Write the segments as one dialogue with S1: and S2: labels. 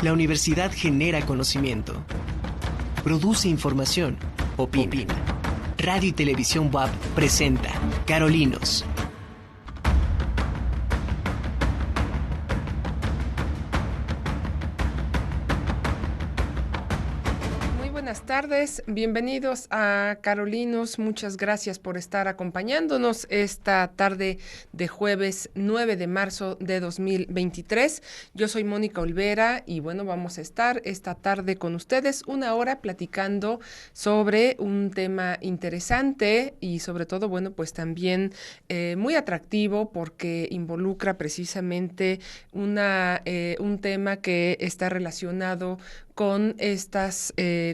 S1: La universidad genera conocimiento, produce información, opina. Radio y Televisión WAP presenta Carolinos.
S2: Buenas tardes, bienvenidos a Carolinos, muchas gracias por estar acompañándonos esta tarde de jueves 9 de marzo de 2023. Yo soy Mónica Olvera y bueno, vamos a estar esta tarde con ustedes una hora platicando sobre un tema interesante y sobre todo, bueno, pues también muy atractivo porque involucra precisamente un tema que está relacionado con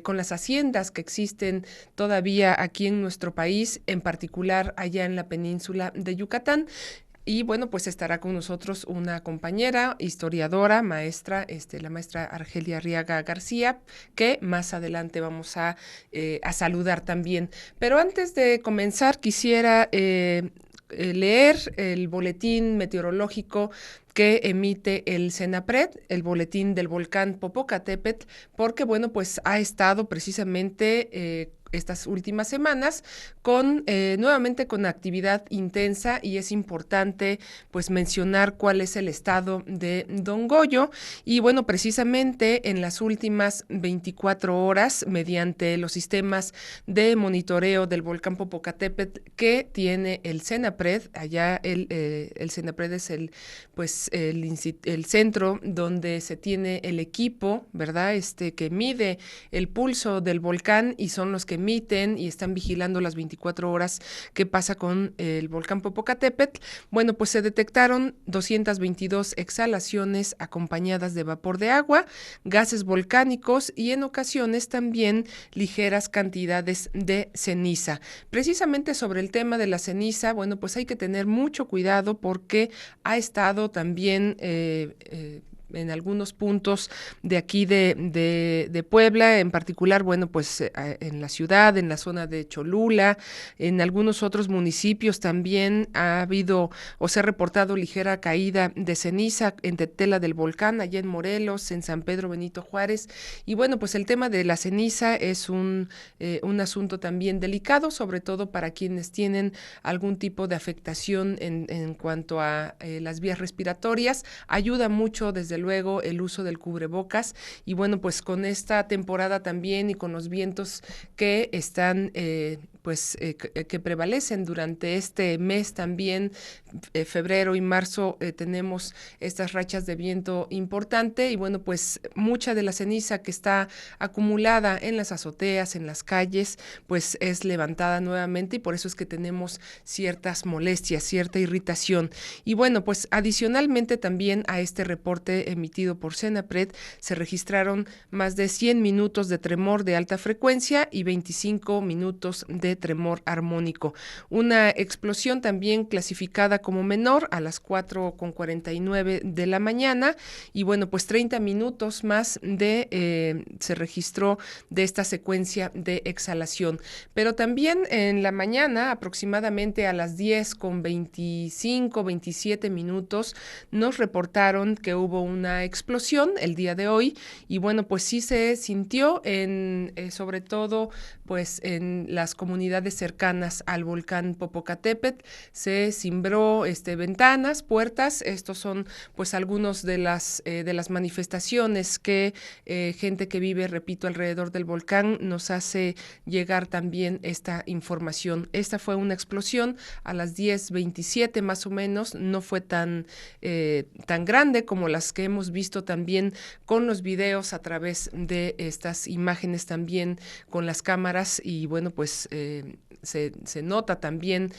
S2: con las haciendas que existen todavía aquí en nuestro país, en particular allá en la península de Yucatán. Y bueno, pues estará con nosotros una compañera, historiadora, maestra, la maestra Argelia Arriaga García, que más adelante vamos a saludar también. Pero antes de comenzar, quisiera leer el boletín meteorológico que emite el CENAPRED, el boletín del volcán Popocatépetl, porque, bueno, pues ha estado precisamente estas últimas semanas nuevamente con actividad intensa, y es importante pues mencionar cuál es el estado de Don Goyo. Y bueno, precisamente en las últimas 24 horas, mediante los sistemas de monitoreo del volcán Popocatépetl que tiene el CENAPRED, allá el CENAPRED es el centro donde se tiene el equipo, ¿verdad? Que mide el pulso del volcán, y son los que emiten y están vigilando las 24 horas qué pasa con el volcán Popocatépetl. Bueno, pues se detectaron 222 exhalaciones acompañadas de vapor de agua, gases volcánicos y en ocasiones también ligeras cantidades de ceniza. Precisamente sobre el tema de la ceniza, bueno, pues hay que tener mucho cuidado porque ha estado también en algunos puntos de aquí de Puebla, en particular, bueno, pues en la ciudad, en la zona de Cholula, en algunos otros municipios también ha habido o se ha reportado ligera caída de ceniza en Tetela del Volcán, allá en Morelos, en San Pedro Benito Juárez. Y bueno, pues el tema de la ceniza es un asunto también delicado, sobre todo para quienes tienen algún tipo de afectación en cuanto a las vías respiratorias. Ayuda mucho, desde luego, el uso del cubrebocas, y bueno, pues con esta temporada también y con los vientos que están que prevalecen durante este mes también, febrero y marzo, tenemos estas rachas de viento importante, y bueno, pues mucha de la ceniza que está acumulada en las azoteas, en las calles, pues es levantada nuevamente, y por eso es que tenemos ciertas molestias, cierta irritación. Y bueno, pues adicionalmente también a este reporte emitido por CENAPRED se registraron más de 100 minutos de tremor de alta frecuencia y 25 minutos de tremor armónico. Una explosión también clasificada como menor a las 4:49 de la mañana, y bueno, pues 30 minutos más se registró de esta secuencia de exhalación. Pero también en la mañana, aproximadamente a las 10:25, 27 minutos, nos reportaron que hubo una explosión el día de hoy, y bueno, pues sí se sintió sobre todo pues en las comunidades cercanas al volcán Popocatépetl. Se cimbró ventanas, puertas. Estos son pues algunos de las manifestaciones que gente que vive, repito, alrededor del volcán nos hace llegar también esta información. Esta fue una explosión a las 10:27 más o menos, no fue tan grande como las que hemos visto también con los videos a través de estas imágenes también con las cámaras, y bueno, pues se nota también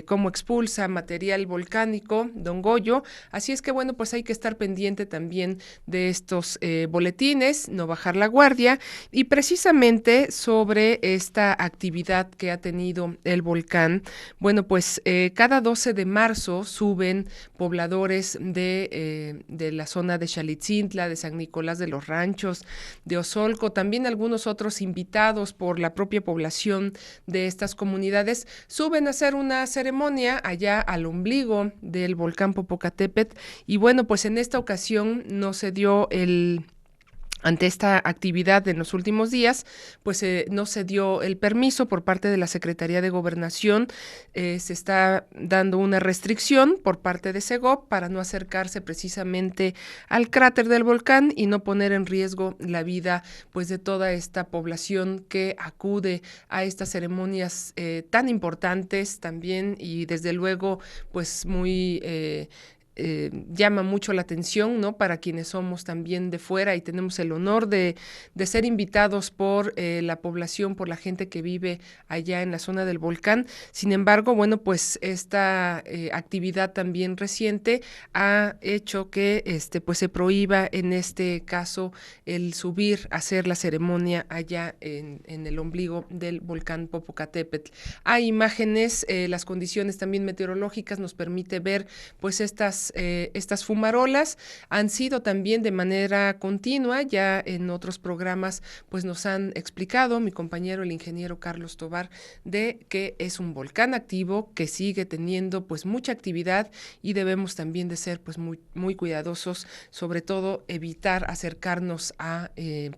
S2: cómo expulsa material volcánico Don Goyo. Así es que bueno, pues hay que estar pendiente también de estos boletines, no bajar la guardia. Y precisamente sobre esta actividad que ha tenido el volcán, bueno, pues cada 12 de marzo suben pobladores de la zona de Xalitzintla, de San Nicolás de los Ranchos, de Osolco, también algunos otros invitados por la propia población de estas comunidades, suben a hacer una ceremonia allá al ombligo del volcán Popocatépetl. Y bueno, pues en esta ocasión no se dio Ante esta actividad en los últimos días, pues no se dio el permiso por parte de la Secretaría de Gobernación. Se está dando una restricción por parte de Segov para no acercarse precisamente al cráter del volcán y no poner en riesgo la vida pues de toda esta población que acude a estas ceremonias tan importantes también, y desde luego pues muy llama mucho la atención, ¿no? Para quienes somos también de fuera y tenemos el honor de ser invitados por la población, por la gente que vive allá en la zona del volcán. Sin embargo, bueno, pues esta actividad también reciente ha hecho que pues se prohíba en este caso el subir a hacer la ceremonia allá en el ombligo del volcán Popocatépetl. Hay imágenes, las condiciones también meteorológicas nos permite ver pues estas fumarolas. Han sido también de manera continua, ya en otros programas pues nos han explicado mi compañero el ingeniero Carlos Tovar de que es un volcán activo que sigue teniendo pues mucha actividad y debemos también de ser pues muy cuidadosos, sobre todo evitar acercarnos a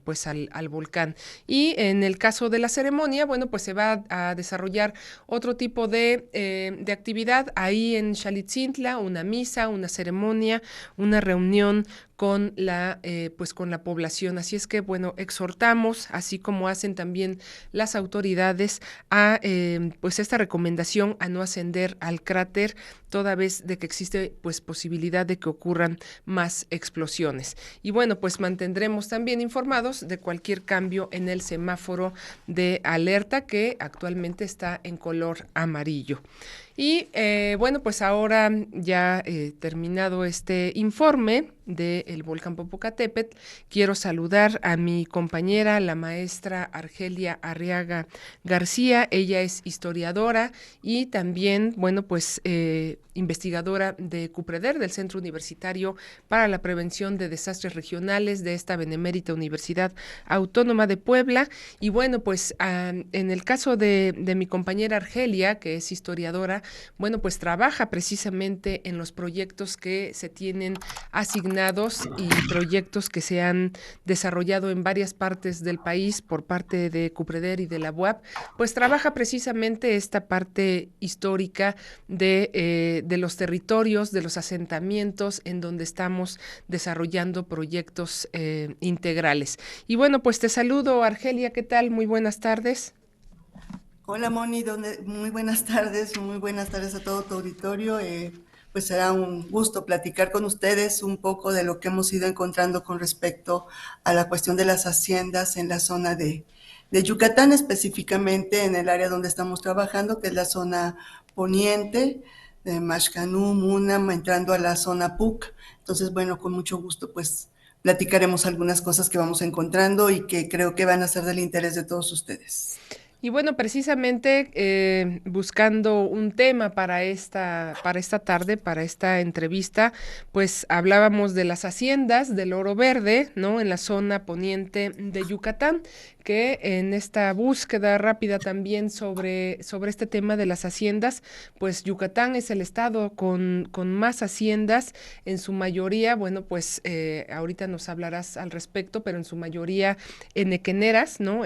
S2: pues al volcán. Y en el caso de la ceremonia, bueno, pues se va a desarrollar otro tipo de actividad ahí en Xalitzintla, una misa, una ceremonia, una reunión con pues con la población. Así es que, bueno, exhortamos, así como hacen también las autoridades, a pues esta recomendación a no ascender al cráter, toda vez de que existe pues posibilidad de que ocurran más explosiones. Y bueno, pues mantendremos también informados de cualquier cambio en el semáforo de alerta que actualmente está en color amarillo. Y bueno, pues ahora ya terminado este informe del volcán Popocatépetl, quiero saludar a mi compañera, la maestra Argelia Arriaga García. Ella es historiadora y también, bueno, pues investigadora de CUPREDER, del Centro Universitario para la Prevención de Desastres Regionales de esta Benemérita Universidad Autónoma de Puebla. Y bueno, pues en el caso de mi compañera Argelia, que es historiadora, bueno, pues trabaja precisamente en los proyectos que se tienen asignados y proyectos que se han desarrollado en varias partes del país por parte de CUPREDER y de la UAP, pues trabaja precisamente esta parte histórica de los territorios, de los asentamientos en donde estamos desarrollando proyectos integrales. Y bueno, pues te saludo, Argelia, ¿qué tal? Muy buenas tardes.
S3: Hola Moni, muy buenas tardes a todo tu auditorio. Pues será un gusto platicar con ustedes un poco de lo que hemos ido encontrando con respecto a la cuestión de las haciendas en la zona de Yucatán, específicamente en el área donde estamos trabajando, que es la zona poniente de Maxcanú, Munam, entrando a la zona PUC. Entonces, bueno, con mucho gusto pues platicaremos algunas cosas que vamos encontrando y que creo que van a ser del interés de todos ustedes.
S2: Y bueno, precisamente buscando un tema para esta tarde, para esta entrevista, pues hablábamos de las haciendas del Oro Verde, ¿no? En la zona poniente de Yucatán, que en esta búsqueda rápida también sobre este tema de las haciendas, pues Yucatán es el estado con más haciendas, en su mayoría, bueno, pues ahorita nos hablarás al respecto, pero en su mayoría enequeneras, ¿no?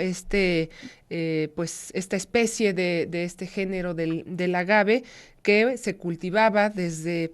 S2: Pues esta especie de este género del agave que se cultivaba desde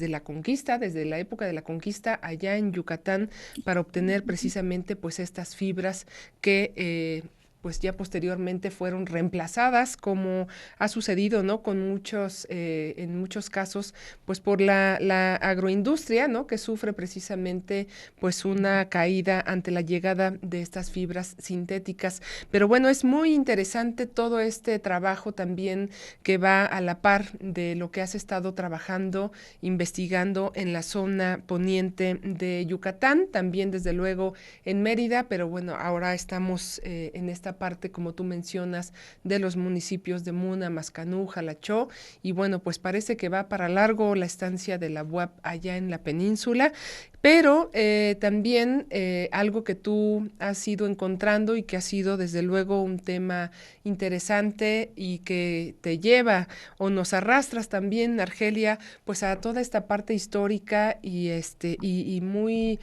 S2: la conquista, desde la época de la conquista allá en Yucatán, para obtener precisamente pues estas fibras que pues ya posteriormente fueron reemplazadas, como ha sucedido, ¿no? Con en muchos casos, pues por la agroindustria, ¿no? Que sufre precisamente pues una caída ante la llegada de estas fibras sintéticas. Pero bueno, es muy interesante todo este trabajo también que va a la par de lo que has estado trabajando, investigando en la zona poniente de Yucatán, también desde luego en Mérida, pero bueno, ahora estamos en esta parte, como tú mencionas, de los municipios de Muna, Mascanú, Jalachó, y bueno, pues parece que va para largo la estancia de la UAP allá en la península, pero también algo que tú has ido encontrando y que ha sido desde luego un tema interesante y que te lleva o nos arrastras también, Argelia, pues a toda esta parte histórica y muy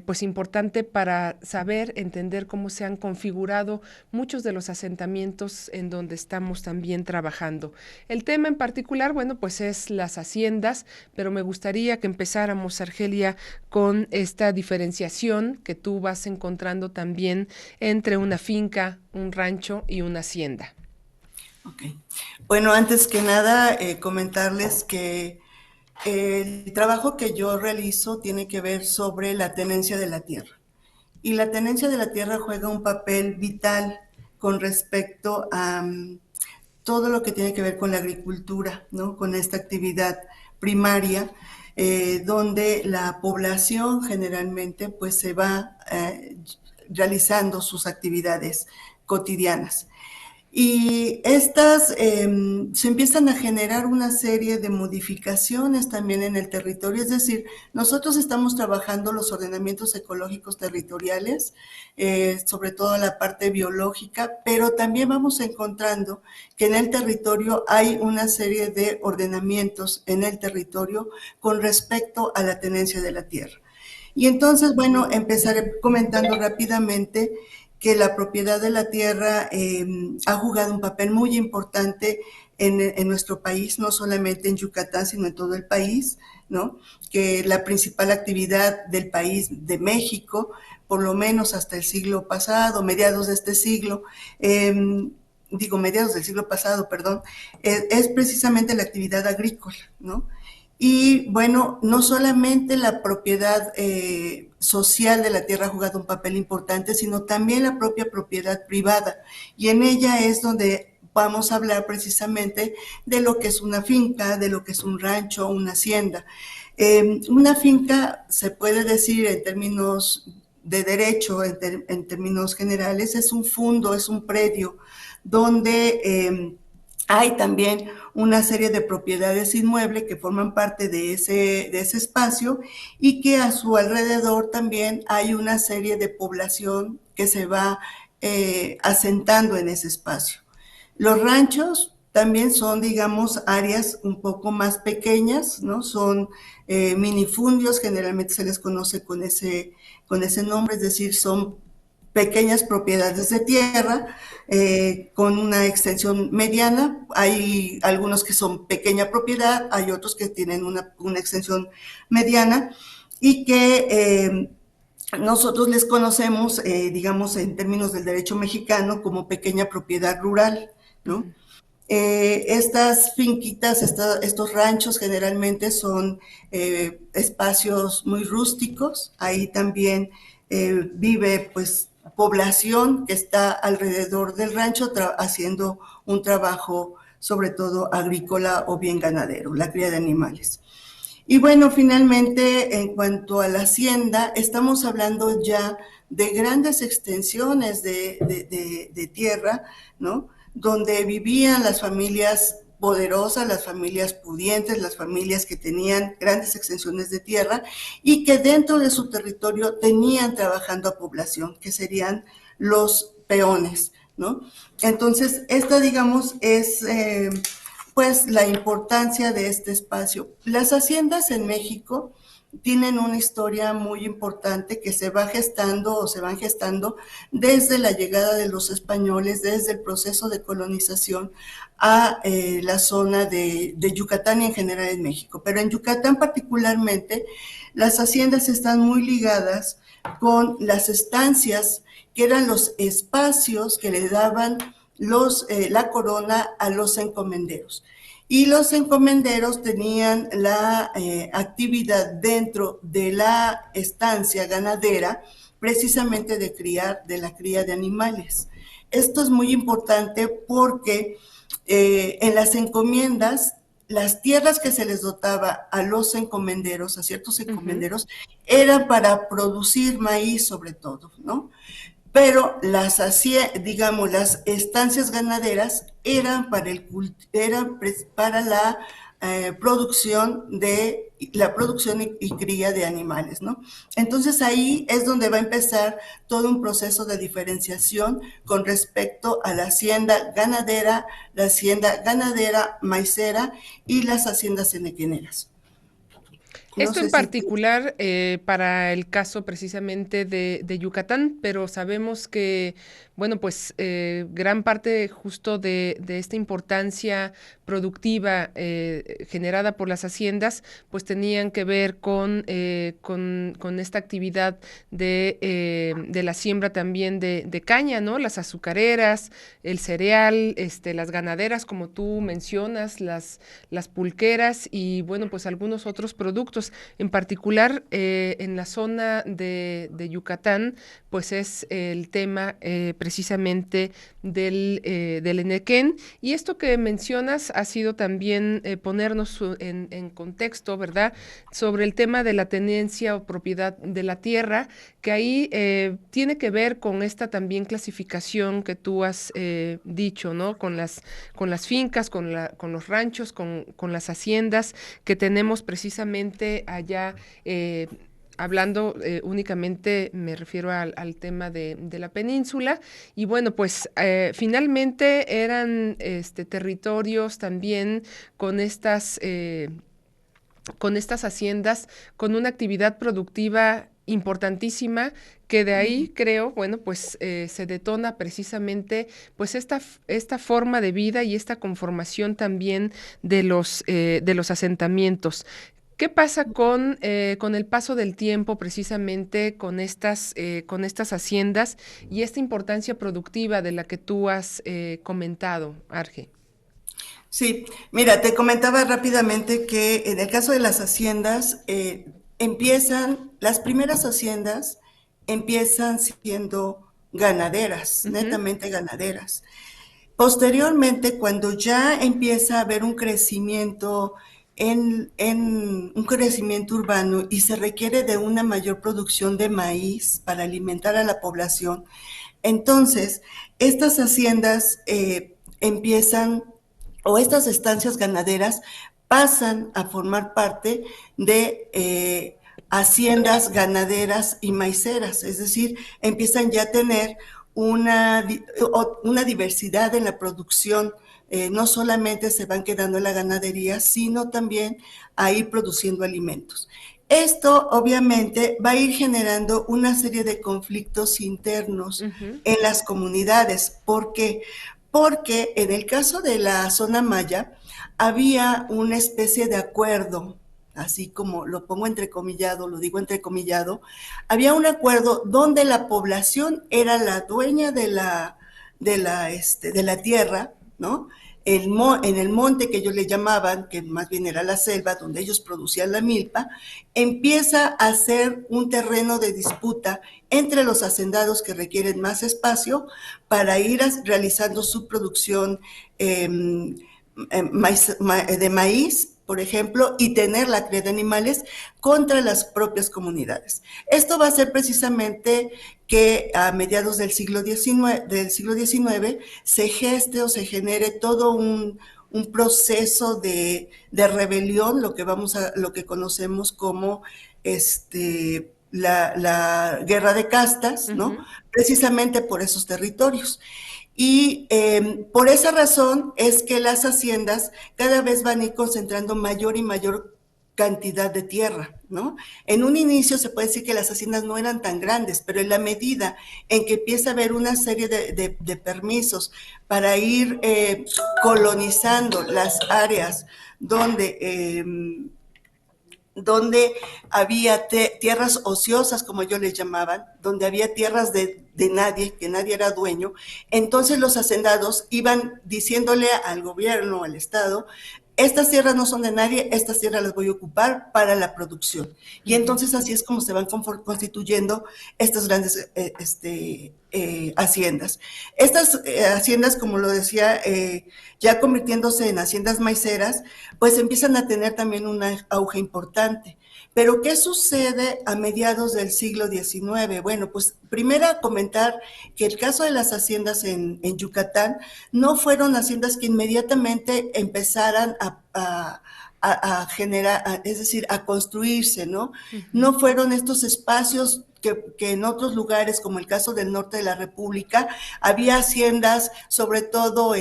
S2: pues importante para saber, entender cómo se han configurado muchos de los asentamientos en donde estamos también trabajando. El tema en particular, bueno, pues es las haciendas, pero me gustaría que empezáramos, Argelia, con esta diferenciación que tú vas encontrando también entre una finca, un rancho y una hacienda.
S3: Ok. Bueno, antes que nada, comentarles que el trabajo que yo realizo tiene que ver sobre la tenencia de la tierra. Y la tenencia de la tierra juega un papel vital con respecto a todo lo que tiene que ver con la agricultura, ¿no? Con esta actividad primaria, donde la población generalmente pues se va realizando sus actividades cotidianas. Y estas se empiezan a generar una serie de modificaciones también en el territorio, es decir, nosotros estamos trabajando los ordenamientos ecológicos territoriales, sobre todo la parte biológica, pero también vamos encontrando que en el territorio hay una serie de ordenamientos en el territorio con respecto a la tenencia de la tierra. Y entonces, bueno, empezaré comentando rápidamente que la propiedad de la tierra ha jugado un papel muy importante en nuestro país, no solamente en Yucatán, sino en todo el país, ¿no? Que la principal actividad del país de México, por lo menos hasta el siglo pasado, mediados de este siglo, mediados del siglo pasado, perdón, es precisamente la actividad agrícola, ¿no? Y bueno, no solamente la propiedad social de la tierra ha jugado un papel importante, sino también la propia propiedad privada. Y en ella es donde vamos a hablar precisamente de lo que es una finca, de lo que es un rancho, una hacienda. Una finca, se puede decir en términos de derecho, en términos generales, es un fundo, es un predio donde hay también una serie de propiedades inmuebles que forman parte de ese espacio y que a su alrededor también hay una serie de población que se va asentando en ese espacio. Los ranchos también son, digamos, áreas un poco más pequeñas, ¿no? Son minifundios, generalmente se les conoce con ese nombre, es decir, son pequeñas propiedades de tierra con una extensión mediana. Hay algunos que son pequeña propiedad, hay otros que tienen una extensión mediana y que nosotros les conocemos, digamos, en términos del derecho mexicano como pequeña propiedad rural, ¿no? Estas finquitas, estos ranchos generalmente son espacios muy rústicos. Ahí también vive pues población que está alrededor del rancho haciendo un trabajo sobre todo agrícola o bien ganadero, la cría de animales. Y bueno, finalmente, en cuanto a la hacienda, estamos hablando ya de grandes extensiones de tierra, ¿no? Donde vivían las familias poderosas, las familias pudientes, las familias que tenían grandes extensiones de tierra y que dentro de su territorio tenían trabajando a población, que serían los peones, ¿no? Entonces, esta, digamos, es pues la importancia de este espacio. Las haciendas en México tienen una historia muy importante que se va gestando o se van gestando desde la llegada de los españoles, desde el proceso de colonización a la zona de Yucatán y en general en México. Pero en Yucatán particularmente, las haciendas están muy ligadas con las estancias, que eran los espacios que le daban la corona a los encomenderos. Y los encomenderos tenían la actividad dentro de la estancia ganadera, precisamente de la cría de animales. Esto es muy importante porque en las encomiendas, las tierras que se les dotaba a los encomenderos, a ciertos encomenderos, eran para producir maíz sobre todo, ¿no? Pero las estancias ganaderas eran para la producción y cría de animales, ¿no? Entonces ahí es donde va a empezar todo un proceso de diferenciación con respecto a la hacienda ganadera maicera y las haciendas enequeneras. No
S2: Esto en
S3: sé si...
S2: particular para el caso precisamente de Yucatán, pero sabemos que, bueno, pues gran parte justo de esta importancia productiva generada por las haciendas, pues tenían que ver con esta actividad de la siembra también de caña, ¿no? Las azucareras, el cereal, las ganaderas, como tú mencionas, las pulqueras y, bueno, pues algunos otros productos. En particular, en la zona de Yucatán, pues es el tema precisamente del Enequén. Y esto que mencionas ha sido también ponernos en contexto, ¿verdad?, sobre el tema de la tenencia o propiedad de la tierra, que ahí tiene que ver con esta también clasificación que tú has dicho, ¿no? Con las fincas, con los ranchos, con las haciendas que tenemos precisamente allá. Hablando únicamente, me refiero al tema de la península, y bueno, pues finalmente eran territorios también con con estas haciendas, con una actividad productiva importantísima, que de ahí creo, bueno, pues se detona precisamente pues esta forma de vida y esta conformación también de los asentamientos. ¿Qué pasa con el paso del tiempo precisamente con estas haciendas y esta importancia productiva de la que tú has comentado, Arge?
S3: Sí, mira, te comentaba rápidamente que en el caso de las haciendas, las primeras haciendas empiezan siendo ganaderas,
S2: Ujú,
S3: netamente ganaderas. Posteriormente, cuando ya empieza a haber un crecimiento en un crecimiento urbano y se requiere de una mayor producción de maíz para alimentar a la población, entonces estas haciendas empiezan, o estas estancias ganaderas pasan a formar parte de haciendas ganaderas y maiceras, es decir, empiezan ya a tener una, una diversidad en la producción. No solamente se van quedando en la ganadería, sino también a ir produciendo alimentos. Esto obviamente va a ir generando una serie de conflictos internos
S2: ujú,
S3: en las comunidades. ¿Por qué? Porque en el caso de la zona maya había una especie de acuerdo, así como lo pongo entrecomillado, lo digo entrecomillado, había un acuerdo donde la población era la dueña de la tierra, ¿no? En el monte que ellos le llamaban, que más bien era la selva, donde ellos producían la milpa, empieza a ser un terreno de disputa entre los hacendados que requieren más espacio para ir realizando su producción eh, de maíz, por ejemplo, y tener la cría de animales contra las propias comunidades. Esto va a ser precisamente que a mediados del siglo XIX se geste o se genere todo un proceso de rebelión, lo que conocemos como la guerra de castas, ¿no?
S2: ujú.
S3: Precisamente por esos territorios. Y por esa razón es que las haciendas cada vez van a ir concentrando mayor y mayor cantidad de tierra, ¿no? En un inicio se puede decir que las haciendas no eran tan grandes, pero en la medida en que empieza a haber una serie de permisos para ir colonizando las áreas donde donde había tierras ociosas, como ellos les llamaban, donde había tierras de nadie, que nadie era dueño. Entonces los hacendados iban diciéndole al gobierno, al Estado, estas tierras no son de nadie, estas tierras las voy a ocupar para la producción. Y
S2: Ujú.
S3: entonces así es como se van constituyendo estas grandes haciendas. Estas haciendas, como lo decía, ya convirtiéndose en haciendas maiceras, pues empiezan a tener también un auge importante. Pero, ¿qué sucede a mediados del siglo XIX? Bueno, pues primero comentar que el caso de las haciendas en Yucatán no fueron haciendas que inmediatamente empezaran a generar, es decir, a construirse, ¿no?
S2: Ujú,
S3: No fueron estos espacios que en otros lugares, como el caso del norte de la República, había haciendas, sobre todo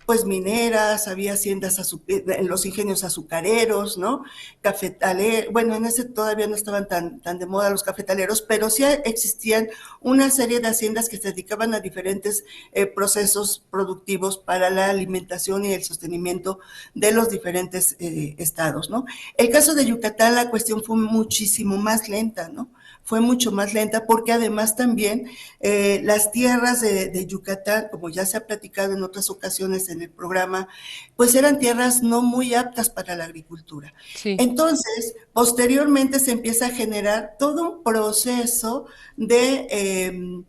S3: pues mineras, había haciendas en los ingenios azucareros, ¿no? Cafetaleros, bueno, en ese todavía no estaban tan de moda los cafetaleros, pero sí existían una serie de haciendas que se dedicaban a diferentes procesos productivos para la alimentación y el sostenimiento de los diferentes estados, ¿no? El caso de Yucatán, la cuestión fue muchísimo más lenta, ¿no? Fue mucho más lenta porque además también las tierras de Yucatán, como ya se ha platicado en otras ocasiones en el programa, pues eran tierras no muy aptas para la agricultura.
S2: Sí.
S3: Entonces, posteriormente se empieza a generar todo un proceso de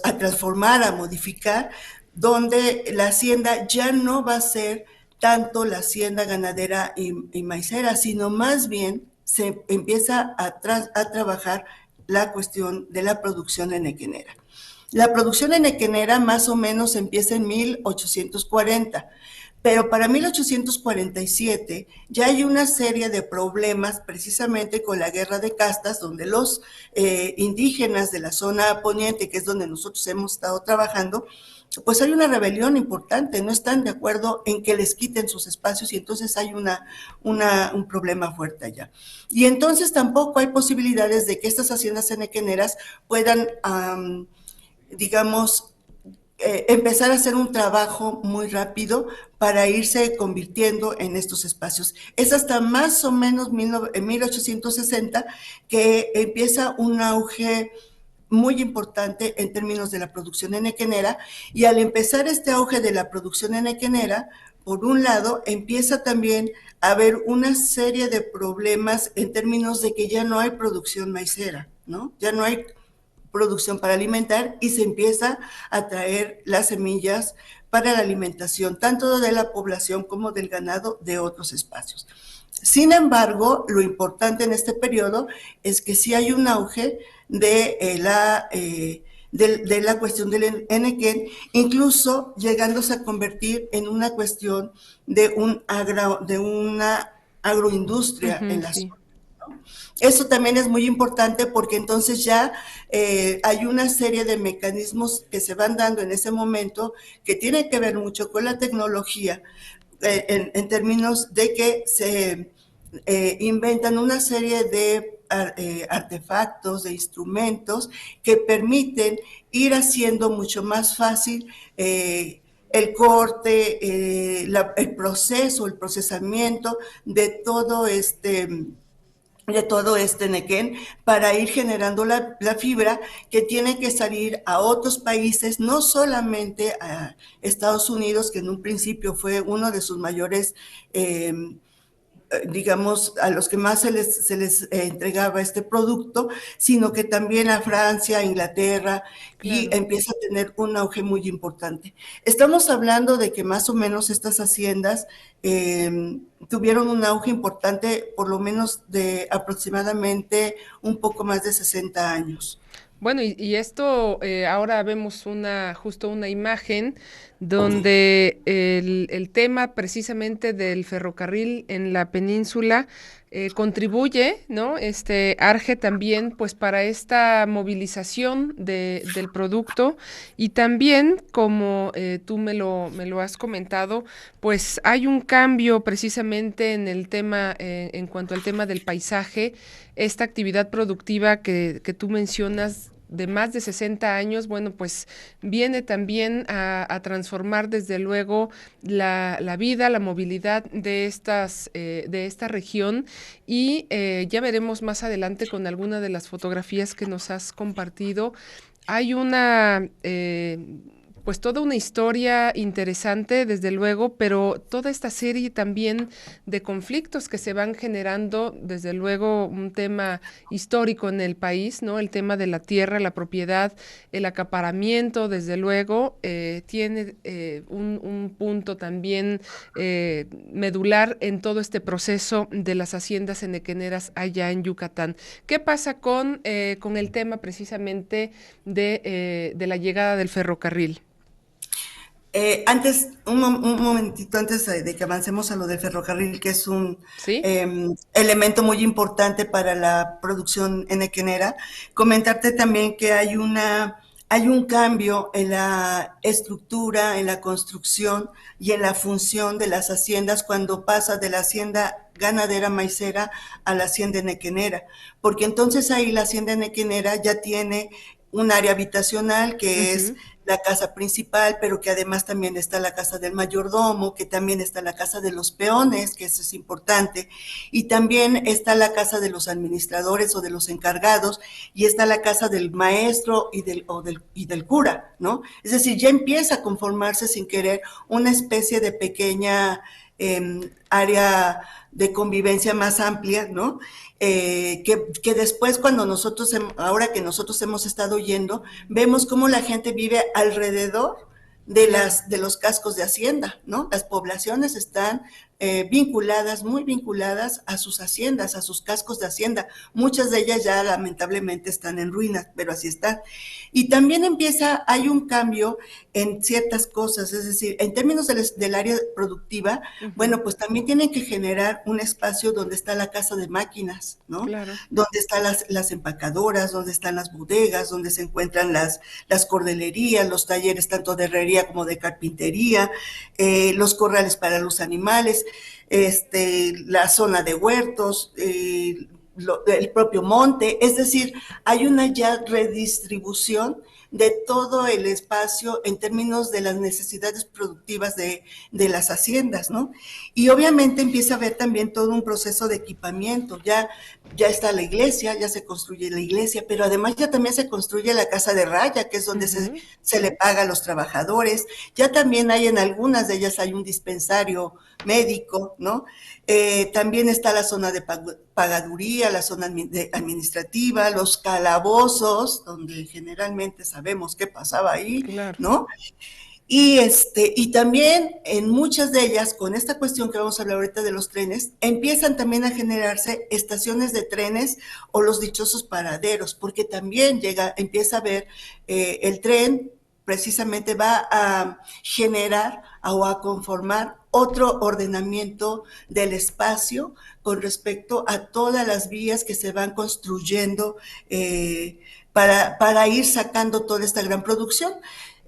S3: a transformar, a modificar, donde la hacienda ya no va a ser tanto la hacienda ganadera y maicera, sino más bien se empieza a trabajar la cuestión de la producción enequenera. La producción enequenera más o menos empieza en 1840, pero para 1847 ya hay una serie de problemas precisamente con la guerra de castas, donde los indígenas de la zona poniente, que es donde nosotros hemos estado trabajando, pues hay una rebelión importante, no están de acuerdo en que les quiten sus espacios y entonces hay un problema fuerte allá. Y entonces tampoco hay posibilidades de que estas haciendas enequeneras puedan, digamos, empezar a hacer un trabajo muy rápido para irse convirtiendo en estos espacios. Es hasta más o menos en 1860 que empieza un auge muy importante en términos de la producción enequenera, y al empezar este auge de la producción enequenera, por un lado, empieza también a haber una serie de problemas en términos de que ya no hay producción maicera, ¿no? Ya no hay producción para alimentar y se empieza a traer las semillas para la alimentación, tanto de la población como del ganado de otros espacios. Sin embargo, lo importante en este periodo es que sí hay un auge de la cuestión del enequén, incluso llegándose a convertir en una cuestión de una agroindustria en la zona. Eso también es muy importante porque entonces ya hay una serie de mecanismos que se van dando en ese momento que tienen que ver mucho con la tecnología, en términos de que se inventan una serie de artefactos, de instrumentos que permiten ir haciendo mucho más fácil el corte, el proceso, el procesamiento de todo este nequén para ir generando la fibra que tiene que salir a otros países, no solamente a Estados Unidos, que en un principio fue uno de sus mayores, digamos, a los que más se les entregaba este producto, sino que también a Francia, a Inglaterra, claro. Y empieza a tener un auge muy importante. Estamos hablando de que más o menos estas haciendas tuvieron un auge importante, por lo menos de aproximadamente un poco más de 60 años.
S2: Bueno, y esto, ahora vemos justo una imagen donde el tema precisamente del ferrocarril en la península contribuye, ¿no? Arge también, pues, para esta movilización del producto, y también, como tú me lo has comentado, pues hay un cambio precisamente en el tema, en cuanto al tema del paisaje, esta actividad productiva que tú mencionas, de más de 60 años, bueno, pues viene también a transformar desde luego la vida, la movilidad de esta región, y ya veremos más adelante con alguna de las fotografías que nos has compartido. Hay pues toda una historia interesante, desde luego, pero toda esta serie también de conflictos que se van generando, desde luego un tema histórico en el país, ¿no? El tema de la tierra, la propiedad, el acaparamiento, desde luego, tiene un punto también medular en todo este proceso de las haciendas enequeneras allá en Yucatán. ¿Qué pasa con el tema precisamente de la llegada del ferrocarril?
S3: Antes, un momentito antes de que avancemos a lo del ferrocarril, que es un
S2: ¿Sí?
S3: elemento muy importante para la producción enequenera, comentarte también que hay un cambio en la estructura, en la construcción y en la función de las haciendas cuando pasa de la hacienda ganadera maicera a la hacienda enequenera, porque entonces ahí la hacienda enequenera ya tiene un área habitacional que es
S2: Ujú.
S3: la casa principal, pero que además también está la casa del mayordomo, que también está la casa de los peones, que eso es importante, y también está la casa de los administradores o de los encargados, y está la casa del maestro y del cura, ¿no? Es decir, ya empieza a conformarse sin querer una especie de pequeña área de convivencia más amplia, ¿no? Que después cuando nosotros, ahora que nosotros hemos estado yendo, vemos cómo la gente vive alrededor
S2: Claro.
S3: de los cascos de hacienda, ¿no? Las poblaciones están vinculadas, muy vinculadas a sus haciendas, a sus cascos de hacienda. Muchas de ellas ya lamentablemente están en ruinas, pero así están. Y también hay un cambio en ciertas cosas, es decir, en términos del área productiva,
S2: Ujú.
S3: bueno, pues también tienen que generar un espacio donde está la casa de máquinas, ¿no?
S2: Claro.
S3: Donde están las empacadoras, donde están las bodegas, donde se encuentran las cordelerías, los talleres tanto de herrería como de carpintería, los corrales para los animales, la zona de huertos, el propio monte, es decir, hay una ya redistribución de todo el espacio en términos de las necesidades productivas de las haciendas, ¿no? Y obviamente empieza a haber también todo un proceso de equipamiento, ya está la iglesia, ya se construye la iglesia, pero además ya también se construye la casa de raya, que es donde
S2: Ujú.
S3: se le paga a los trabajadores, ya también hay en algunas de ellas hay un dispensario médico, ¿no? También está la zona de pagaduría, la zona administrativa, los calabozos, donde generalmente sabemos qué pasaba ahí,
S2: Claro.
S3: ¿no? Y también en muchas de ellas, con esta cuestión que vamos a hablar ahorita de los trenes, empiezan también a generarse estaciones de trenes o los dichosos paraderos, porque también empieza a ver el tren precisamente va a generar o a conformar otro ordenamiento del espacio con respecto a todas las vías que se van construyendo para ir sacando toda esta gran producción.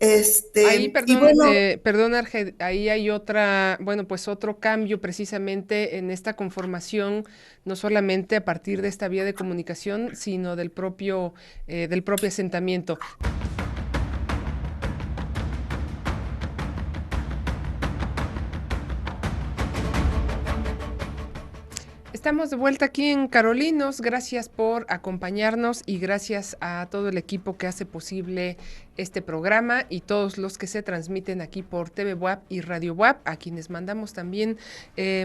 S2: Ahí,
S3: Y bueno,
S2: perdón, Arge, ahí hay otra, bueno, pues otro cambio precisamente en esta conformación, no solamente a partir de esta vía de comunicación, sino del propio asentamiento. Estamos de vuelta aquí en Carolinos. Gracias por acompañarnos y gracias a todo el equipo que hace posible este programa y todos los que se transmiten aquí por TV WAP y Radio WAP, a quienes mandamos también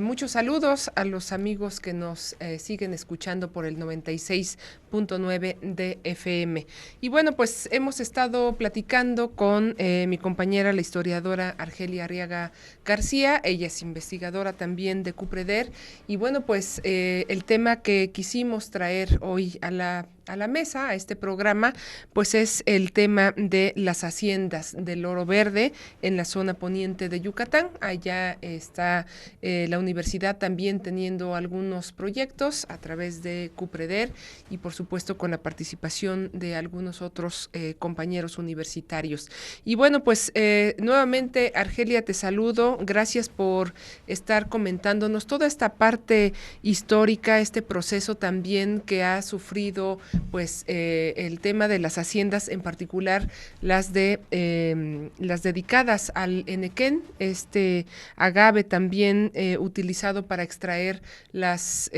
S2: muchos saludos a los amigos que nos siguen escuchando por el 96.9 de FM. Y bueno, pues hemos estado platicando con mi compañera, la historiadora Argelia Arriaga García. Ella es investigadora también de CUPREDER. Y bueno, pues el tema que quisimos traer hoy a la mesa, a este programa, pues es el tema de las haciendas del Oro Verde en la zona poniente de Yucatán. Allá está la universidad también teniendo algunos proyectos a través de CUPREDER y por supuesto con la participación de algunos otros compañeros universitarios. Y bueno, pues nuevamente, Argelia, te saludo. Gracias por estar comentándonos toda esta parte histórica, este proceso también que ha sufrido pues el tema de las haciendas, en particular las dedicadas al enequén, este agave también utilizado para extraer las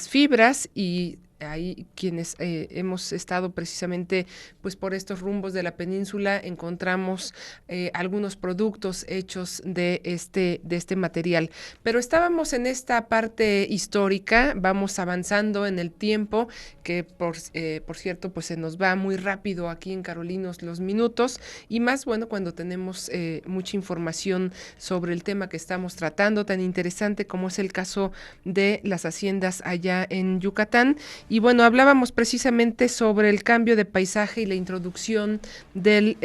S2: fibras, y ahí quienes hemos estado precisamente pues por estos rumbos de la península encontramos algunos productos hechos de este material. Pero estábamos en esta parte histórica, vamos avanzando en el tiempo, que por cierto pues se nos va muy rápido aquí en Carolinos los minutos, y más bueno cuando tenemos mucha información sobre el tema que estamos tratando, tan interesante como es el caso de las haciendas allá en Yucatán. Y bueno, hablábamos precisamente sobre el cambio de paisaje y la introducción del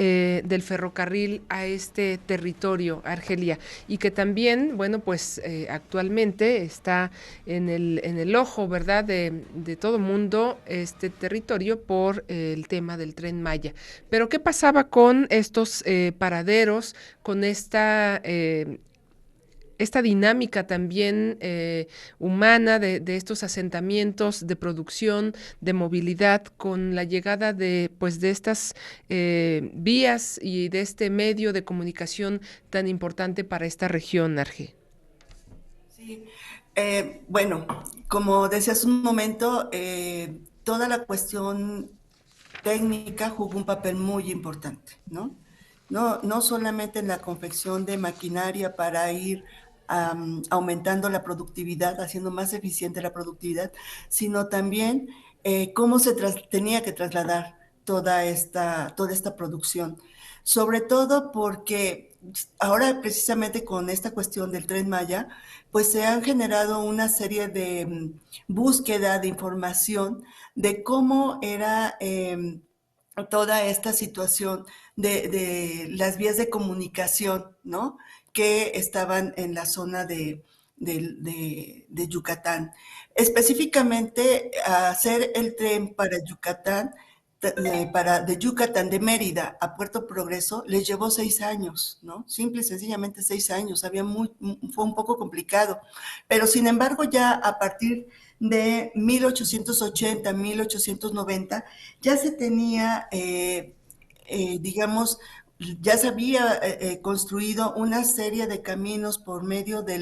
S2: ferrocarril a este territorio, Argelia, y que también, bueno, pues actualmente está en el ojo, ¿verdad?, de todo mundo este territorio por el tema del Tren Maya. Pero ¿qué pasaba con estos paraderos, con esta dinámica también humana de estos asentamientos de producción, de movilidad, con la llegada de, pues, de estas vías y de este medio de comunicación tan importante para esta región, Arge?
S3: Sí, bueno, como decía hace un momento, toda la cuestión técnica jugó un papel muy importante, ¿no? No solamente en la confección de maquinaria para ir aumentando la productividad, haciendo más eficiente la productividad, sino también cómo tenía que trasladar toda esta producción. Sobre todo porque ahora precisamente con esta cuestión del Tren Maya, pues se han generado una serie de búsqueda de información de cómo era toda esta situación de las vías de comunicación, ¿no? Que estaban en la zona de Yucatán. Específicamente, hacer el tren para Yucatán, de Yucatán, de Mérida a Puerto Progreso, les llevó 6 años, ¿no? Simple y sencillamente 6 años. Fue un poco complicado. Pero sin embargo, ya a partir de 1880, 1890, ya se tenía, digamos, ya se había construido una serie de caminos por medio de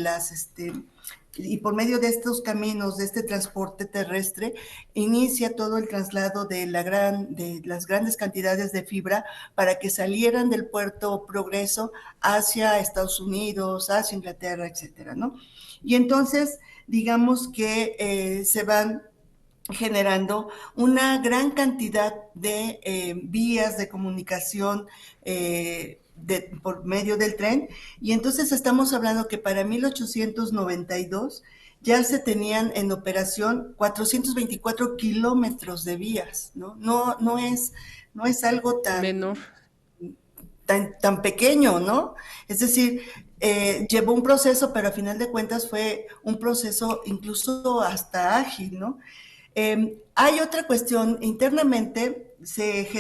S3: y por medio de estos caminos, de este transporte terrestre, inicia todo el traslado de las grandes cantidades de fibra para que salieran del puerto Progreso hacia Estados Unidos, hacia Inglaterra, etcétera, ¿no? Y entonces, digamos que se van generando una gran cantidad de vías de comunicación por medio del tren. Y entonces estamos hablando que para 1892 ya se tenían en operación 424 kilómetros de vías, ¿no? No es algo
S2: Menor.
S3: tan pequeño, ¿no? Es decir, llevó un proceso, pero a final de cuentas fue un proceso incluso hasta ágil, ¿no? Hay otra cuestión, internamente se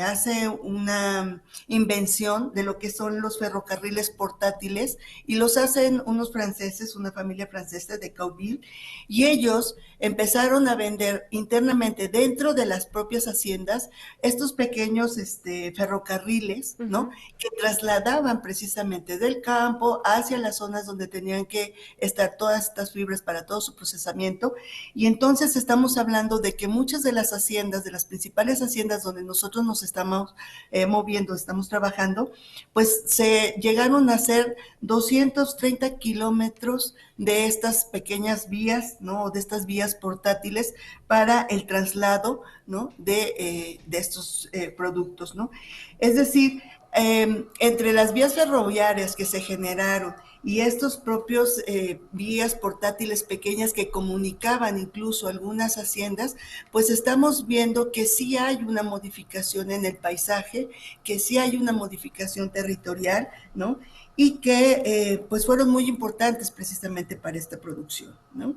S3: hace una invención de lo que son los ferrocarriles portátiles y los hacen unos franceses, una familia francesa de Cauville, y ellos empezaron a vender internamente dentro de las propias haciendas estos pequeños ferrocarriles, ¿no? Que trasladaban precisamente del campo hacia las zonas donde tenían que estar todas estas fibras para todo su procesamiento. Y entonces estamos hablando de que muchas de las haciendas, de las principales haciendas donde nosotros nos estamos moviendo, estamos trabajando, pues se llegaron a hacer 230 kilómetros de estas pequeñas vías, ¿no? De estas vías portátiles para el traslado, ¿no? De estos productos, ¿no? Es decir, entre las vías ferroviarias que se generaron y estos propios vías portátiles pequeñas que comunicaban incluso algunas haciendas, pues estamos viendo que sí hay una modificación en el paisaje, que sí hay una modificación territorial, ¿no? Y que pues fueron muy importantes precisamente para esta producción, ¿no?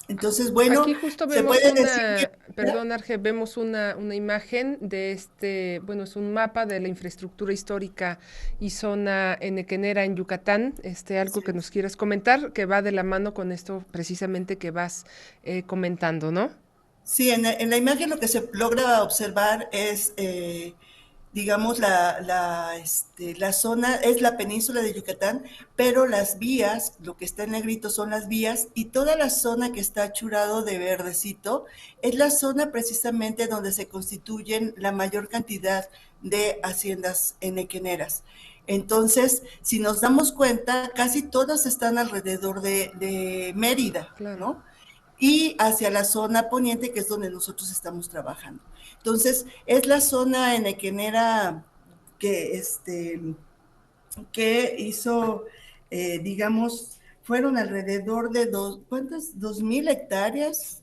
S3: Entonces, bueno,
S2: Aquí justo
S3: se
S2: vemos
S3: puede decir que...
S2: perdón, Arge, vemos una imagen de bueno, es un mapa de la infraestructura histórica y zona enequenera en Yucatán, algo que nos quieras comentar, que va de la mano con esto precisamente que vas comentando, ¿no?
S3: Sí, en la imagen lo que se logra observar es, digamos, la zona, es la península de Yucatán, pero las vías, lo que está en negrito son las vías, y toda la zona que está churado de verdecito es la zona precisamente donde se constituyen la mayor cantidad de haciendas enequeneras. Entonces, si nos damos cuenta, casi todas están alrededor de Mérida,
S2: Claro.
S3: ¿no? Y hacia la zona poniente, que es donde nosotros estamos trabajando. Entonces, es la zona enequenera que, que hizo, digamos, fueron alrededor de ¿cuántas? 2,000 hectáreas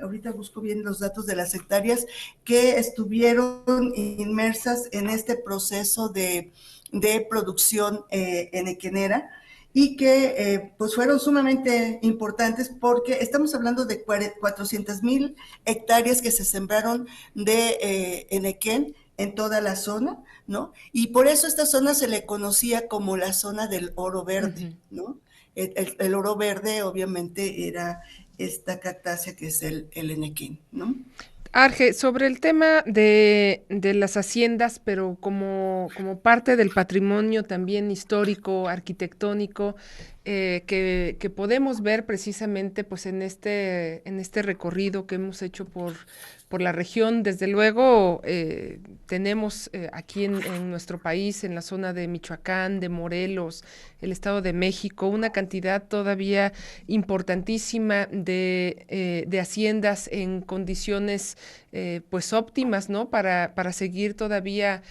S3: ahorita busco bien los datos de las hectáreas que estuvieron inmersas en este proceso de producción enequenera, y que pues fueron sumamente importantes porque estamos hablando de 400,000 hectáreas que se sembraron de enequén en toda la zona, ¿no? Y por eso esta zona se le conocía como la zona del oro verde, ¿no? El oro verde obviamente era esta cactácea que es el enequén, ¿no?
S2: Arge, sobre el tema de las haciendas, pero como parte del patrimonio también histórico, arquitectónico, que podemos ver precisamente pues en este recorrido que hemos hecho por la región. Desde luego, tenemos aquí en nuestro país, en la zona de Michoacán, de Morelos, el Estado de México, una cantidad todavía importantísima de haciendas en condiciones pues óptimas, ¿no? Para seguir todavía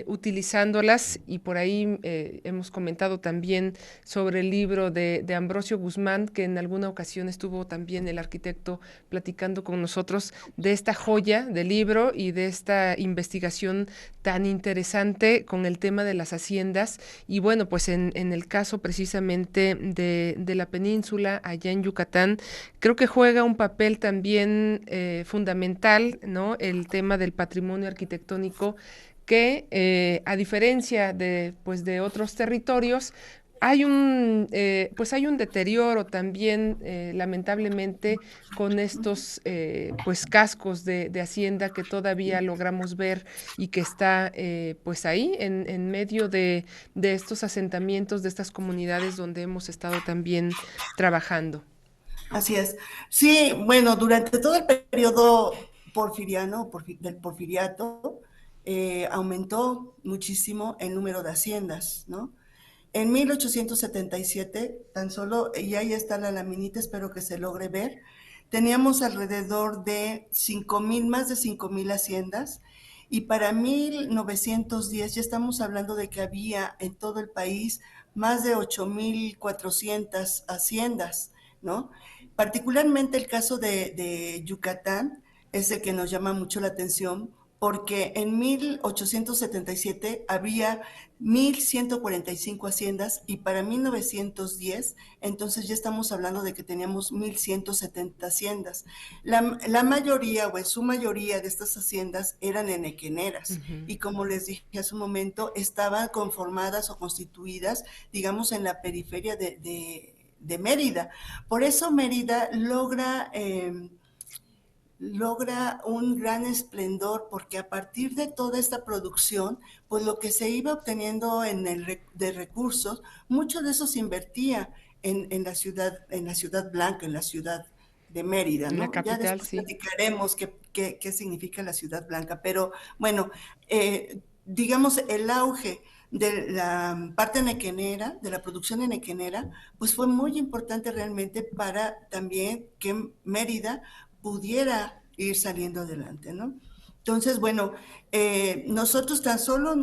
S2: utilizándolas, y por ahí hemos comentado también sobre el libro de Ambrosio Guzmán, que en alguna ocasión estuvo también el arquitecto platicando con nosotros de esta joya de libro y de esta investigación tan interesante con el tema de las haciendas. Y bueno, pues en el caso precisamente de la península, allá en Yucatán, creo que juega un papel también fundamental, ¿no? El tema del patrimonio arquitectónico, que a diferencia pues de otros territorios, pues hay un deterioro también, lamentablemente, con estos pues cascos de hacienda que todavía logramos ver y que está pues ahí en medio de estos asentamientos, de estas comunidades donde hemos estado también trabajando.
S3: Así es. Sí, bueno, durante todo el periodo porfiriano, del porfiriato, aumentó muchísimo el número de haciendas, ¿no? En 1877, tan solo, y ahí está la laminita, espero que se logre ver, teníamos alrededor de 5,000, más de 5,000 haciendas, y para 1910 ya estamos hablando de que había en todo el país más de 8,400 haciendas, ¿no? Particularmente el caso de Yucatán es el que nos llama mucho la atención, porque en 1877 había 1,145 haciendas, y para 1910, entonces ya estamos hablando de que teníamos 1,170 haciendas. La mayoría, o en su mayoría, de estas haciendas eran enequeneras, y como les dije hace un momento, estaban conformadas o constituidas, digamos, en la periferia de Mérida. Por eso Mérida logra un gran esplendor, porque a partir de toda esta producción, pues lo que se iba obteniendo de recursos, mucho de eso se invertía en la ciudad blanca, en la ciudad de Mérida,
S2: En la
S3: ¿no? Ya
S2: capital,
S3: después
S2: sí.
S3: platicaremos qué significa la ciudad blanca, pero bueno, digamos, el auge de la parte enequenera, de la producción enequenera, pues fue muy importante realmente para también que Mérida pudiera ir saliendo adelante, ¿no? Entonces, bueno, nosotros tan solo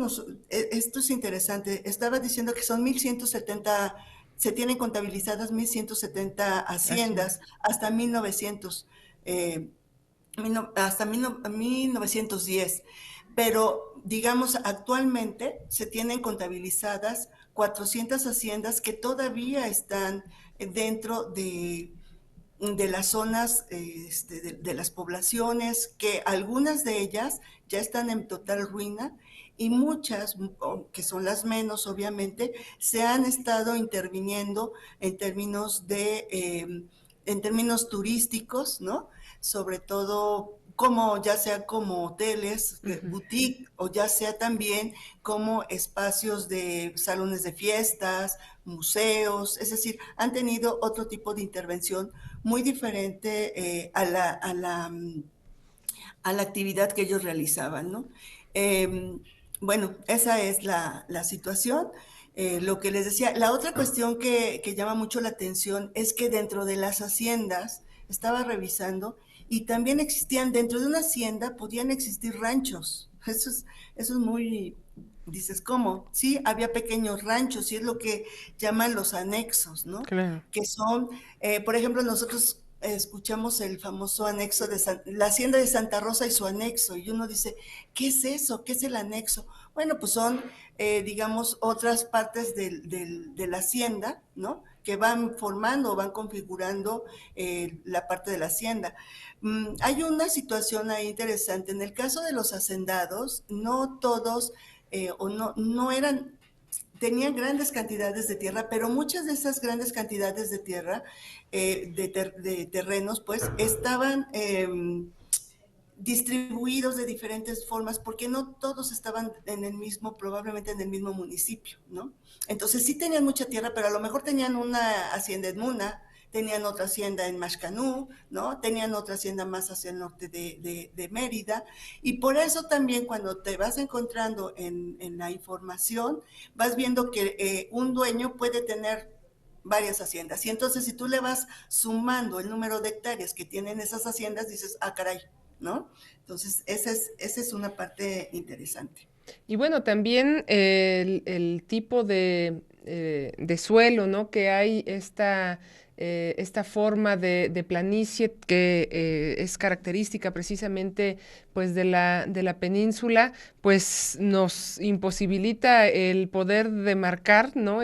S3: esto es interesante, estaba diciendo que son 1,170, se tienen contabilizadas 1,170 haciendas hasta 1900, hasta 1910, pero digamos actualmente se tienen contabilizadas 400 haciendas que todavía están dentro de las zonas, de las poblaciones, que algunas de ellas ya están en total ruina, y muchas, que son las menos obviamente, se han estado interviniendo en términos turísticos, ¿no? Sobre todo ya sea como hoteles, boutique, o ya sea también como espacios de salones de fiestas, museos, es decir, han tenido otro tipo de intervención muy diferente a la actividad que ellos realizaban, ¿no? Bueno, esa es la situación. Lo que les decía, la otra cuestión que llama mucho la atención es que dentro de las haciendas, estaba revisando, y también existían, dentro de una hacienda podían existir ranchos. Eso es muy, dices, ¿cómo? Sí, había pequeños ranchos, y es lo que llaman los anexos, ¿no?
S2: Claro.
S3: Que son, por ejemplo, nosotros escuchamos el famoso anexo de la hacienda de Santa Rosa y su anexo, y uno dice, ¿qué es eso? ¿Qué es el anexo? Bueno, pues son, digamos, otras partes de la hacienda, ¿no? Que van formando, van configurando la parte de la hacienda. Hay una situación ahí interesante. En el caso de los hacendados, no todos o no eran, tenían grandes cantidades de tierra, pero muchas de esas grandes cantidades de tierra, de terrenos, pues estaban distribuidos de diferentes formas, porque no todos estaban en el mismo, probablemente en el mismo municipio, ¿no? Entonces sí tenían mucha tierra, pero a lo mejor tenían una hacienda en Muna, tenían otra hacienda en Mashcanú, ¿no? Tenían otra hacienda más hacia el norte de Mérida, y por eso también cuando te vas encontrando en la información, vas viendo que un dueño puede tener varias haciendas, y entonces si tú le vas sumando el número de hectáreas que tienen esas haciendas, dices, ah, caray, ¿no? Entonces, esa es una parte interesante.
S2: Y bueno, también el tipo de suelo, ¿no? Que hay esta forma de planicie que es característica precisamente pues de la península, pues nos imposibilita el poder demarcar, ¿no?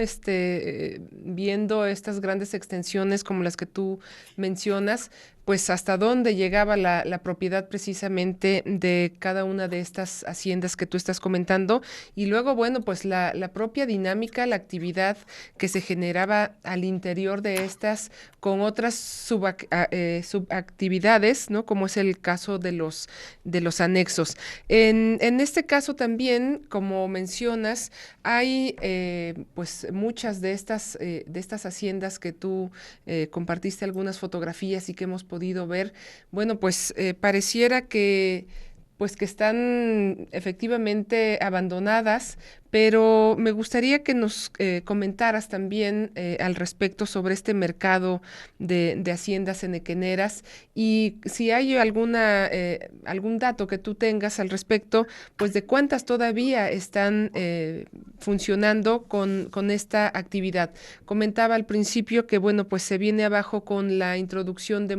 S2: Viendo estas grandes extensiones como las que tú mencionas, pues hasta dónde llegaba la propiedad precisamente de cada una de estas haciendas que tú estás comentando. Y luego, bueno, pues la propia dinámica, la actividad que se generaba al interior de estas con otras subactividades, ¿no? Como es el caso de los anexos. En este caso también, como mencionas, hay pues muchas de estas haciendas que tú compartiste algunas fotografías y que hemos podido ver, bueno, pues pareciera que pues que están efectivamente abandonadas, pero me gustaría que nos comentaras también al respecto sobre este mercado de haciendas enequeneras y si hay algún dato que tú tengas al respecto, pues de cuántas todavía están funcionando con esta actividad. Comentaba al principio que, bueno, pues se viene abajo con la introducción de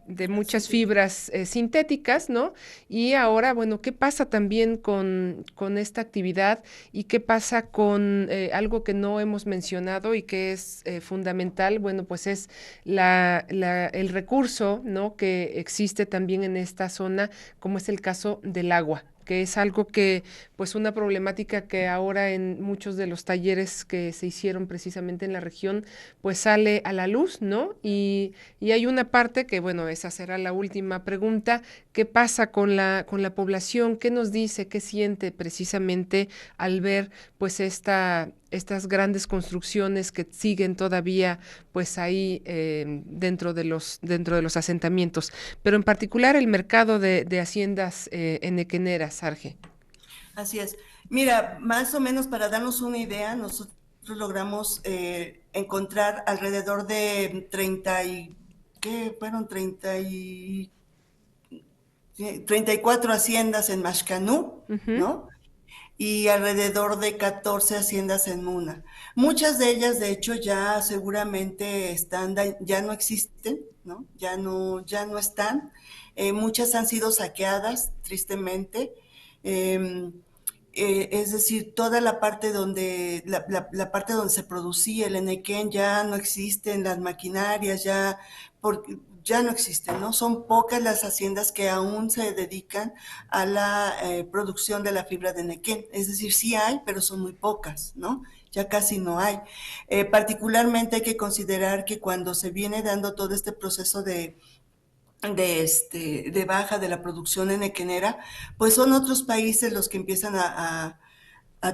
S2: de muchas fibras sintéticas, ¿no? Y ahora, bueno, ¿qué pasa también con esta actividad y qué pasa con algo que no hemos mencionado y que es fundamental? Bueno, pues es el recurso, ¿no? Que existe también en esta zona, como es el caso del agua, que es algo que, pues una problemática que ahora en muchos de los talleres que se hicieron precisamente en la región, pues sale a la luz, ¿no? Y hay una parte que, bueno, esa será la última pregunta, ¿qué pasa con con la población? ¿Qué nos dice, qué siente precisamente al ver, pues, estas grandes construcciones que siguen todavía pues ahí dentro de los asentamientos, pero en particular el mercado de haciendas enequeneras, Arge?
S3: Así es. Mira, más o menos para darnos una idea, nosotros logramos encontrar alrededor de 30 y, ¿qué? Fueron 34 haciendas en Mashcanú,
S2: Ujú.
S3: ¿no? Y alrededor de 14 haciendas en Muna. Muchas de ellas, de hecho, ya seguramente están, ya no existen, ¿no? Ya no están. Muchas han sido saqueadas, tristemente. Eh, es decir, toda la parte la parte donde se producía el enequén ya no existen, las maquinarias ya, porque ya no existen, ¿no? Son pocas las haciendas que aún se dedican a la producción de la fibra de enequén. Es decir, sí hay, pero son muy pocas, ¿no? Ya casi no hay. Particularmente hay que considerar que cuando se viene dando todo este proceso de baja de la producción enequenera, pues son otros países los que empiezan a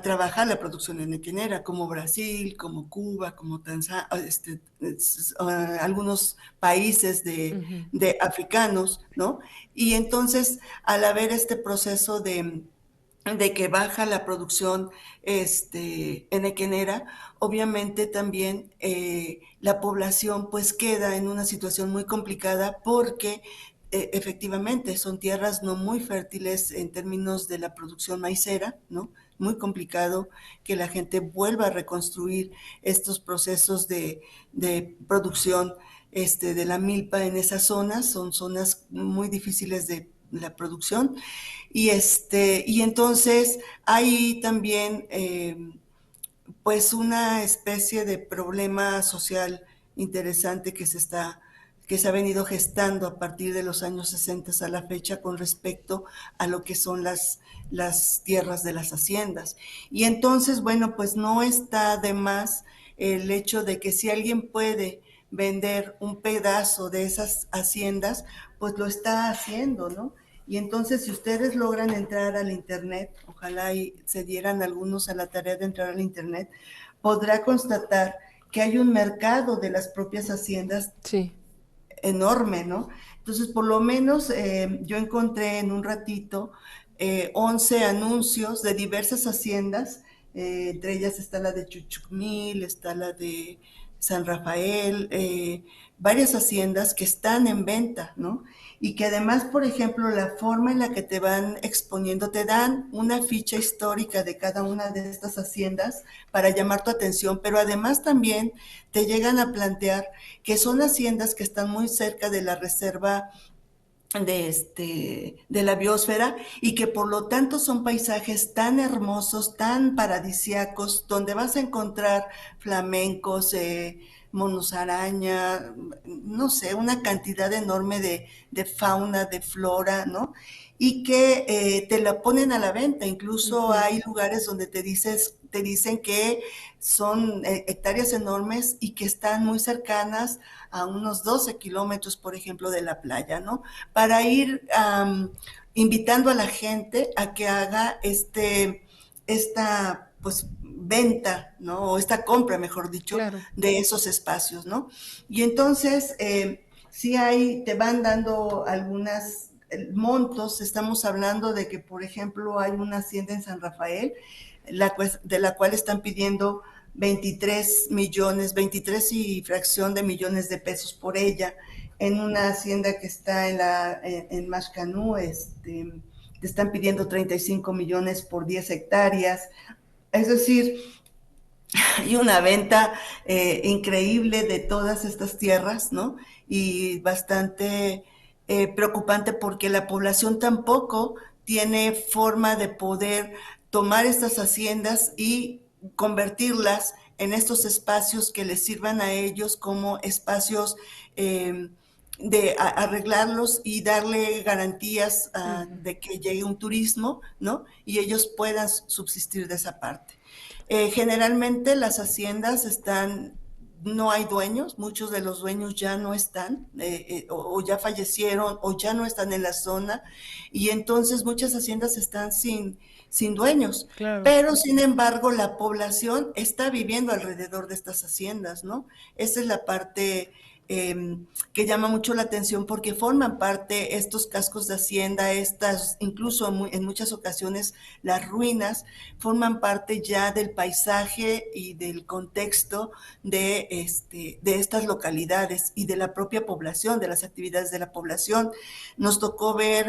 S3: trabajar la producción enequenera, como Brasil, como Cuba, como Tanzania, algunos países
S2: Ujú.
S3: de africanos, ¿no? Y entonces, al haber este proceso de que baja la producción enequenera, obviamente también la población pues queda en una situación muy complicada porque efectivamente, son tierras no muy fértiles en términos de la producción maicera, ¿no? Muy complicado que la gente vuelva a reconstruir estos procesos de producción de la milpa en esas zonas. Son zonas muy difíciles de la producción. Y entonces hay también pues una especie de problema social interesante que se ha venido gestando a partir de los años 60 a la fecha con respecto a lo que son las tierras de las haciendas. Y entonces, bueno, pues no está de más el hecho de que si alguien puede vender un pedazo de esas haciendas, pues lo está haciendo, ¿no? Y entonces, si ustedes logran entrar al Internet, ojalá y se dieran algunos a la tarea de entrar al Internet, podrá constatar que hay un mercado de las propias haciendas
S2: Sí.
S3: enorme, ¿no? Entonces, por lo menos yo encontré en un ratito 11 anuncios de diversas haciendas, entre ellas está la de Chuchucmil, está la de San Rafael, varias haciendas que están en venta, ¿no? Y que además, por ejemplo, la forma en la que te van exponiendo, te dan una ficha histórica de cada una de estas haciendas para llamar tu atención, pero además también te llegan a plantear que son haciendas que están muy cerca de la reserva de la biosfera y que por lo tanto son paisajes tan hermosos, tan paradisíacos, donde vas a encontrar flamencos, monos araña, no sé, una cantidad enorme de fauna, de flora, ¿no? Y que te la ponen a la venta. Incluso
S2: Ujú.
S3: hay lugares donde te dicen que son hectáreas enormes y que están muy cercanas a unos 12 kilómetros, por ejemplo, de la playa, ¿no? Para ir invitando a la gente a que haga esta pues venta, ¿no? O esta compra, mejor dicho,
S2: Claro.
S3: de esos espacios, ¿no? Y entonces, sí te van dando algunas montos. Estamos hablando de que, por ejemplo, hay una hacienda en San Rafael, de la cual están pidiendo 23 millones, 23 y fracción de millones de pesos por ella, en una hacienda que está en Mashcanú, te están pidiendo 35 millones por 10 hectáreas. Es decir, hay una venta increíble de todas estas tierras, ¿no? Y bastante preocupante porque la población tampoco tiene forma de poder tomar estas haciendas y convertirlas en estos espacios que les sirvan a ellos como espacios de arreglarlos y darle garantías
S2: Ujú.
S3: de que llegue un turismo, ¿no? Y ellos puedan subsistir de esa parte. Generalmente las haciendas no hay dueños, muchos de los dueños ya no están, o ya fallecieron, o ya no están en la zona, y entonces muchas haciendas están sin dueños.
S2: Claro.
S3: Pero sin embargo, la población está viviendo alrededor de estas haciendas, ¿no? Esa es la parte que llama mucho la atención porque forman parte estos cascos de hacienda, incluso en muchas ocasiones las ruinas, forman parte ya del paisaje y del contexto de estas localidades y de la propia población, de las actividades de la población. Nos tocó ver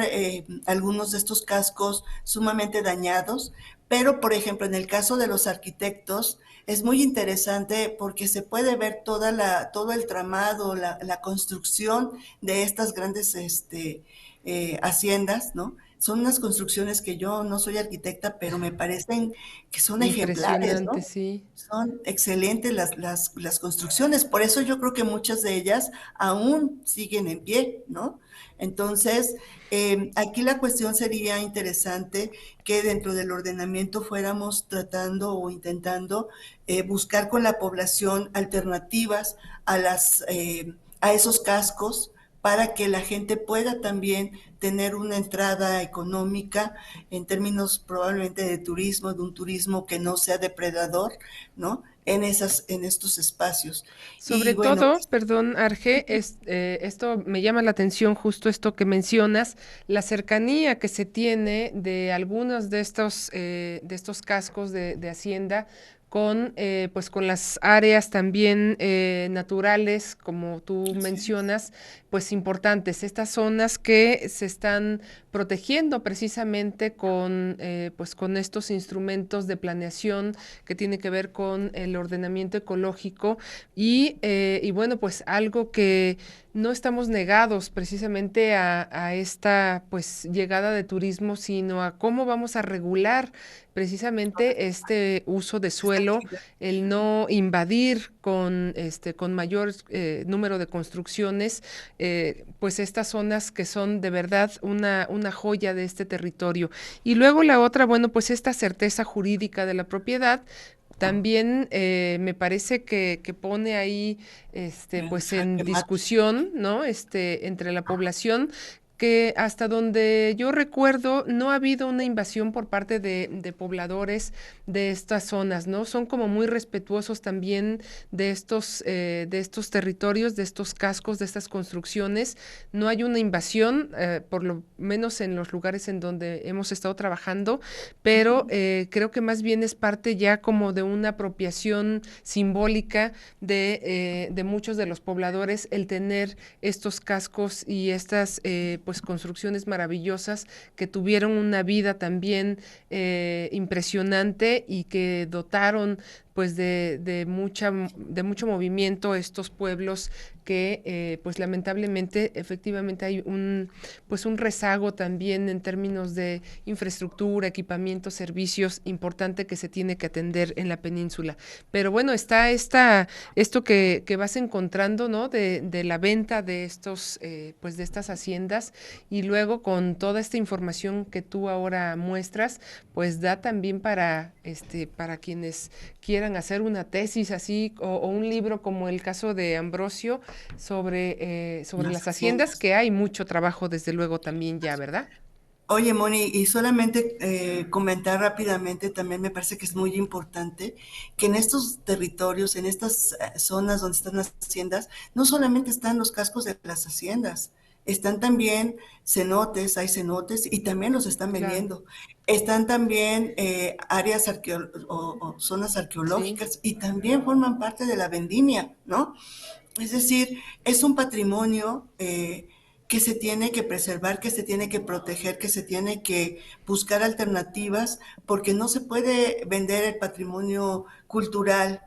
S3: algunos de estos cascos sumamente dañados, pero por ejemplo en el caso de los arquitectos es muy interesante porque se puede ver todo el tramado, la construcción de estas grandes haciendas, ¿no? Son unas construcciones que yo no soy arquitecta, pero me parecen que son ejemplares,
S2: Impresionante,
S3: ¿no?
S2: sí.
S3: Son excelentes las construcciones, por eso yo creo que muchas de ellas aún siguen en pie, ¿no? Entonces, aquí la cuestión sería interesante que dentro del ordenamiento fuéramos tratando o intentando buscar con la población alternativas a esos cascos para que la gente pueda también tener una entrada económica en términos probablemente de turismo, de un turismo que no sea depredador, ¿no? En estos espacios. Y
S2: Sobre
S3: bueno,
S2: todo, perdón, Arge, esto me llama la atención, justo esto que mencionas, la cercanía que se tiene de algunos de estos cascos de Hacienda con pues con las áreas también naturales, como tú mencionas, pues importantes, estas zonas que se están protegiendo precisamente con pues con estos instrumentos de planeación que tiene que ver con el ordenamiento ecológico y bueno, pues algo que no estamos negados precisamente a esta pues llegada de turismo, sino a cómo vamos a regular precisamente este uso de suelo, el no invadir con mayor número de construcciones, pues estas zonas que son de verdad una joya de este territorio. Y luego la otra, bueno, pues esta certeza jurídica de la propiedad. También me parece que pone ahí pues en discusión, ¿no? Entre la población, que hasta donde yo recuerdo no ha habido una invasión por parte de pobladores de estas zonas, ¿no? Son como muy respetuosos también de estos territorios, de estos cascos, de estas construcciones. No hay una invasión, por lo menos en los lugares en donde hemos estado trabajando, pero creo que más bien es parte ya como de una apropiación simbólica de muchos de los pobladores el tener estos cascos y estas pues construcciones maravillosas que tuvieron una vida también impresionante y que dotaron pues de mucho movimiento estos pueblos que pues lamentablemente efectivamente hay un rezago también en términos de infraestructura, equipamiento, servicios importante que se tiene que atender en la península. Pero bueno, está esto que vas encontrando, ¿no? De la venta de estos pues de estas haciendas, y luego con toda esta información que tú ahora muestras, pues da también para quienes quieran hacer una tesis así o un libro como el caso de Ambrosio sobre las haciendas, que hay mucho trabajo desde luego también ya, ¿verdad?
S3: Oye, Moni, y solamente comentar rápidamente, también me parece que es muy importante que en estos territorios, en estas zonas donde están las haciendas, no solamente están los cascos de las haciendas, están también cenotes, hay cenotes y también los están
S2: Claro,
S3: vendiendo. Están también áreas o zonas
S2: sí,
S3: arqueológicas y también forman parte de la vendimia, ¿no? Es decir, es un patrimonio que se tiene que preservar, que se tiene que proteger, que se tiene que buscar alternativas, porque no se puede vender el patrimonio cultural,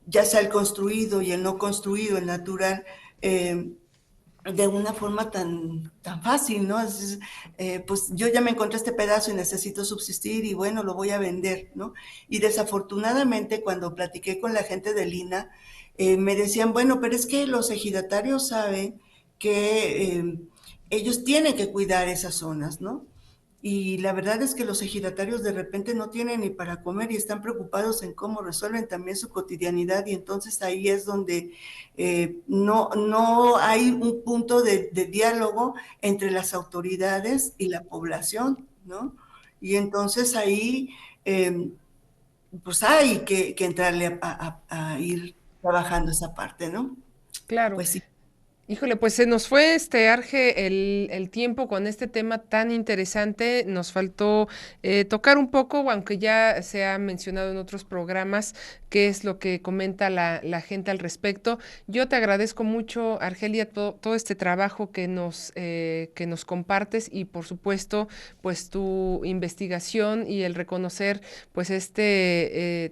S3: ya sea el construido y el no construido, el natural, de una forma tan fácil, ¿no? Pues yo ya me encontré este pedazo y necesito subsistir y bueno, lo voy a vender, ¿no? Y desafortunadamente cuando platiqué con la gente de Lina, me decían, bueno, pero es que los ejidatarios saben que ellos tienen que cuidar esas zonas, ¿no? Y la verdad es que los ejidatarios de repente no tienen ni para comer y están preocupados en cómo resuelven también su cotidianidad, y entonces ahí es donde no hay un punto de diálogo entre las autoridades y la población, ¿no? Y entonces ahí pues hay que entrarle a ir trabajando esa parte, ¿no?
S2: claro.
S3: Pues sí.
S2: Híjole, pues se nos fue Arge el tiempo con este tema tan interesante. Nos faltó tocar un poco, aunque ya se ha mencionado en otros programas, qué es lo que comenta la gente al respecto. Yo te agradezco mucho, Argelia, todo este trabajo que nos compartes, y por supuesto, pues tu investigación y el reconocer pues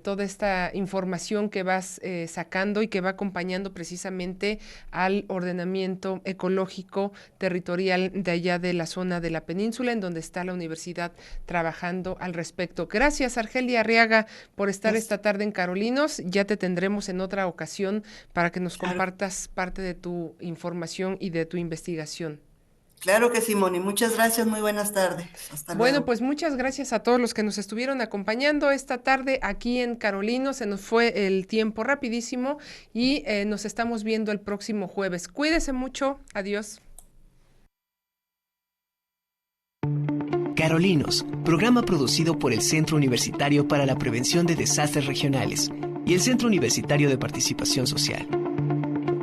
S2: toda esta información que vas sacando y que va acompañando precisamente al ordenamiento ecológico territorial de allá de la zona de la península, en donde está la universidad trabajando al respecto. Gracias, Argelia Arriaga, por estar esta tarde en Carolinos. Ya te tendremos en otra ocasión para que nos
S3: Claro,
S2: compartas parte de tu información y de tu investigación.
S3: claro que sí, Moni. Muchas gracias, muy buenas tardes. Hasta
S2: Bueno,
S3: luego.
S2: pues muchas gracias a todos los que nos estuvieron acompañando esta tarde aquí en Carolino. Se nos fue el tiempo rapidísimo y nos estamos viendo el próximo jueves. Cuídese mucho. Adiós.
S1: Carolinos, programa producido por el Centro Universitario para la Prevención de Desastres Regionales y el Centro Universitario de Participación Social.